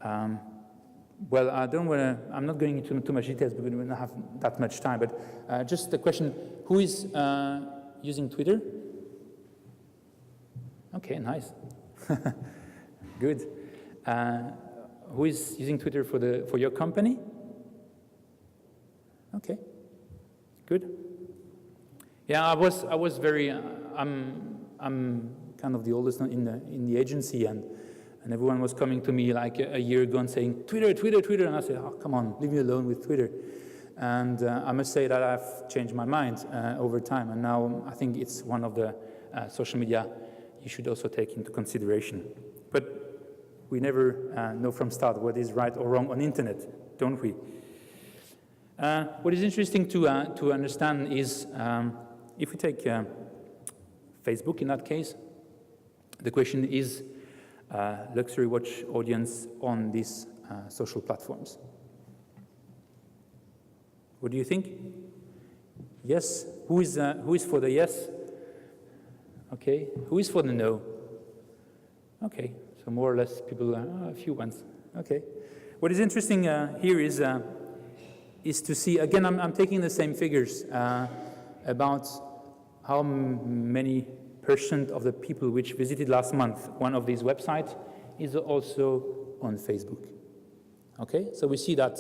Well, I'm not going into too much details because we don't have that much time, but just the question, who is using Twitter? Okay, nice. Good. Who is using Twitter for your company? Okay, good. Yeah, I was very. I'm kind of the oldest in the agency, and everyone was coming to me like a year ago and saying, Twitter, Twitter, Twitter, and I said, oh, come on, leave me alone with Twitter. And I must say that I've changed my mind over time, and now I think it's one of the social media you should also take into consideration. But we never know from start what is right or wrong on internet, don't we? What is interesting to understand is, if we take Facebook in that case, the question is luxury watch audience on these social platforms. What do you think? Yes? Who is for the yes? Okay. Who is for the no? Okay. So more or less people, a few ones. Okay. What is interesting here is to see, again, I'm taking the same figures about how many % of the people which visited last month one of these websites is also on Facebook. Okay, so we see that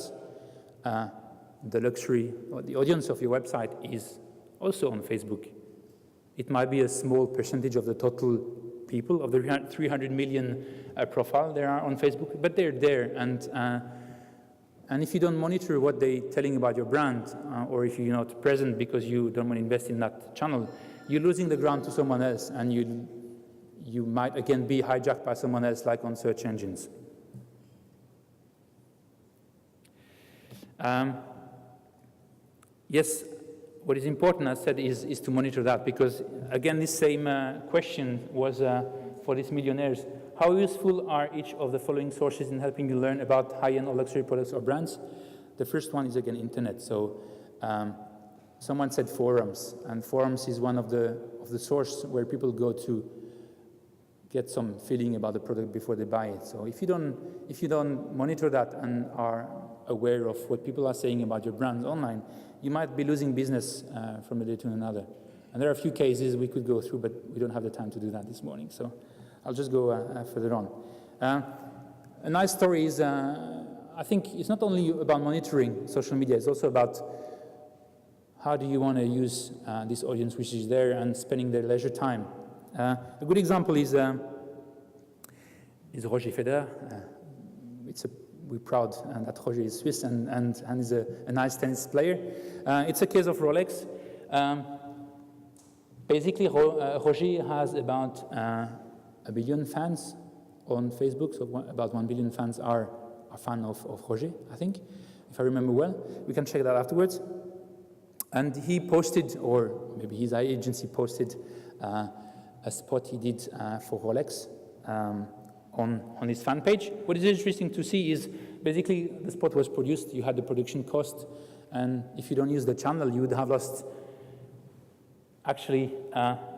the luxury, or the audience of your website is also on Facebook. It might be a small percentage of the total people, of the 300 million profile there are on Facebook, but they're there, and if you don't monitor what they're telling about your brand, or if you're not present because you don't want to invest in that channel, you're losing the ground to someone else, and you might again be hijacked by someone else, like on search engines. Yes, what is important, as I said, is to monitor that, because again, this same question was for these millionaires. How useful are each of the following sources in helping you learn about high-end or luxury products or brands? The first one is, again, internet. So someone said forums, and forums is one of the sources where people go to get some feeling about the product before they buy it. So if you don't monitor that and are aware of what people are saying about your brand online, you might be losing business from a day to another. And there are a few cases we could go through, but we don't have the time to do that this morning. So I'll just go further on. A nice story is, I think it's not only about monitoring social media, it's also about how do you want to use this audience which is there and spending their leisure time. A good example is Roger Federer. We're proud that Roger is Swiss and is a nice tennis player. It's a case of Rolex. Basically, Roger has about 1 billion fans on Facebook, so about 1 billion fans are a fan of Roger, I think, if I remember well. We can check that afterwards. And he posted, or maybe his agency posted, a spot he did for Rolex on his fan page. What is interesting to see is basically the spot was produced, you had the production cost, and if you don't use the channel, you would have lost actually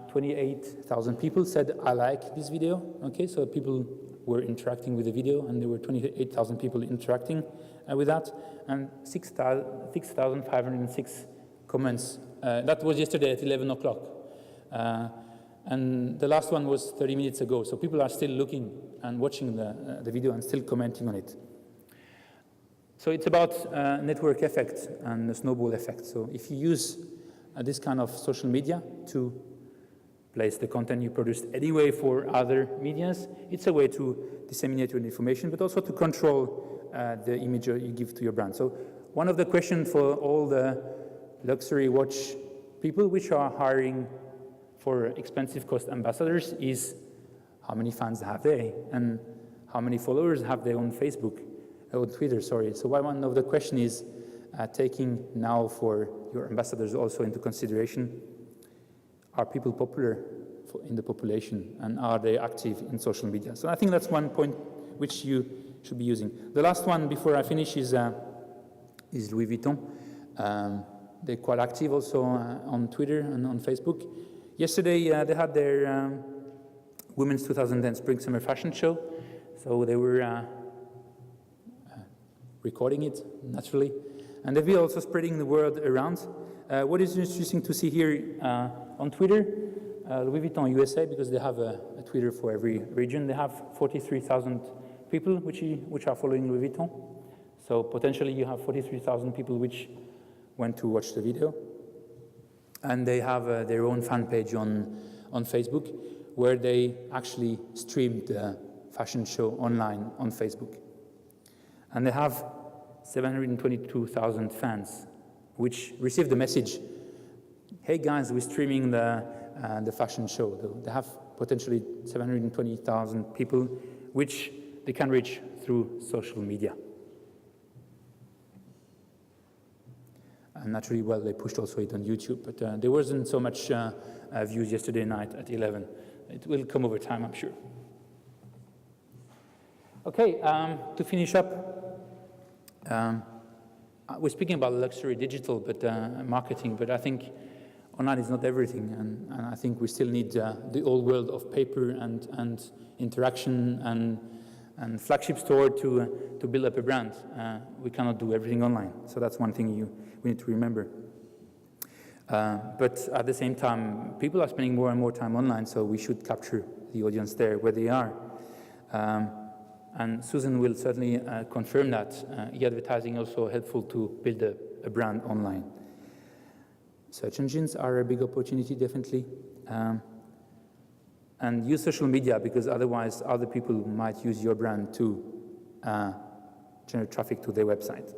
28,000 people said, I like this video. Okay, so people were interacting with the video, and there were 28,000 people interacting with that, and 6,506 comments. That was yesterday at 11 o'clock. And the last one was 30 minutes ago, so people are still looking and watching the video and still commenting on it. So it's about network effect and the snowball effect. So if you use this kind of social media to place the content you produced anyway for other medias, it's a way to disseminate your information, but also to control the image you give to your brand. So one of the questions for all the luxury watch people which are hiring for expensive cost ambassadors is how many fans have they, and how many followers have they on Facebook, on Twitter, sorry. So one of the questions is taking now for your ambassadors also into consideration, are people popular in the population, and are they active in social media? So I think that's one point which you should be using. The last one before I finish is Louis Vuitton. They're quite active also on Twitter and on Facebook. Yesterday, they had their Women's 2010 Spring-Summer Fashion Show. So they were recording it naturally. And they've been also spreading the word around. What is interesting to see here on Twitter, Louis Vuitton USA, because they have a Twitter for every region, they have 43,000 people which are following Louis Vuitton. So potentially you have 43,000 people which went to watch the video. And they have their own fan page on Facebook, where they actually streamed the fashion show online on Facebook. And they have 722,000 fans, which received the message, hey guys, we're streaming the fashion show. They have potentially 720,000 people, which they can reach through social media. And naturally, well, they pushed also it on YouTube, but there wasn't so much views yesterday night at 11. It will come over time, I'm sure. Okay, to finish up, we're speaking about luxury digital marketing, but I think online is not everything, and I think we still need the old world of paper and interaction and flagship store to build up a brand. We cannot do everything online, so that's one thing we need to remember. But at the same time, people are spending more and more time online, so we should capture the audience there where they are. And Susan will certainly confirm that e-advertising also helpful to build a brand online. Search engines are a big opportunity, definitely. And use social media, because otherwise other people might use your brand to generate traffic to their website.